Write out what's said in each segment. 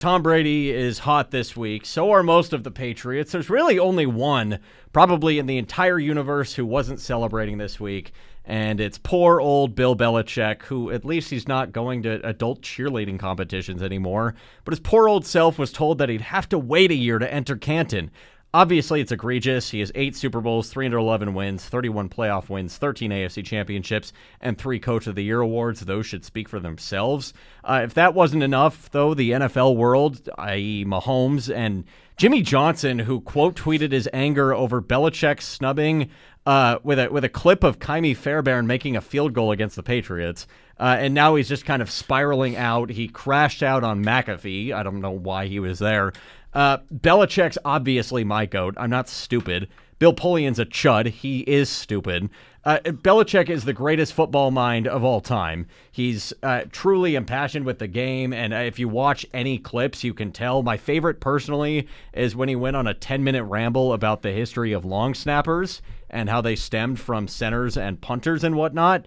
Tom Brady is hot this week. So are most of the Patriots. There's really only one, probably in the entire universe, who wasn't celebrating this week. And it's poor old Bill Belichick, who at least he's not going to adult cheerleading competitions anymore. But his poor old self was told that he'd have to wait a year to enter Canton. Obviously, it's egregious. He has 8 Super Bowls, 311 wins, 31 playoff wins, 13 AFC championships, and 3 Coach of the Year awards. Those should speak for themselves. If that wasn't enough, though, the NFL world, i.e. Mahomes and Jimmy Johnson, who quote tweeted his anger over Belichick snubbing with a clip of Kymie Fairbairn making a field goal against the Patriots. And now he's just kind of spiraling out. He crashed out on McAfee. I don't know why he was there. Belichick's obviously my goat. I'm not stupid. Bill Polian's a chud. He is stupid. Belichick is the greatest football mind of all time. He's truly impassioned with the game, and if you watch any clips, you can tell. My favorite, personally, is when he went on a 10-minute ramble about the history of long snappers and how they stemmed from centers and punters and whatnot.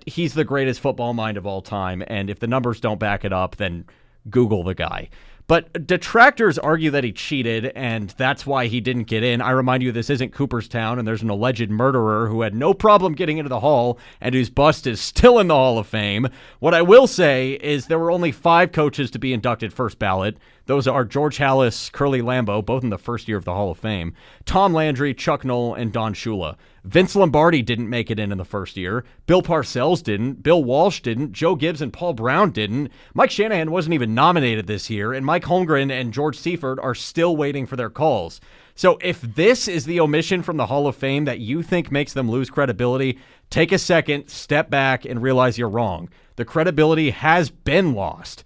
He's the greatest football mind of all time, and if the numbers don't back it up, then Google the guy. But detractors argue that he cheated, and that's why he didn't get in. I remind you, this isn't Cooperstown, and there's an alleged murderer who had no problem getting into the Hall, and whose bust is still in the Hall of Fame. What I will say is there were only 5 coaches to be inducted first ballot. Those are George Halas, Curly Lambeau, both in the first year of the Hall of Fame, Tom Landry, Chuck Noll, and Don Shula. Vince Lombardi didn't make it in the first year. Bill Parcells didn't. Bill Walsh didn't. Joe Gibbs and Paul Brown didn't. Mike Shanahan wasn't even nominated this year, and Mike Holmgren and George Seifert are still waiting for their calls. So if this is the omission from the Hall of Fame that you think makes them lose credibility, take a second, step back, and realize you're wrong. The credibility has been lost.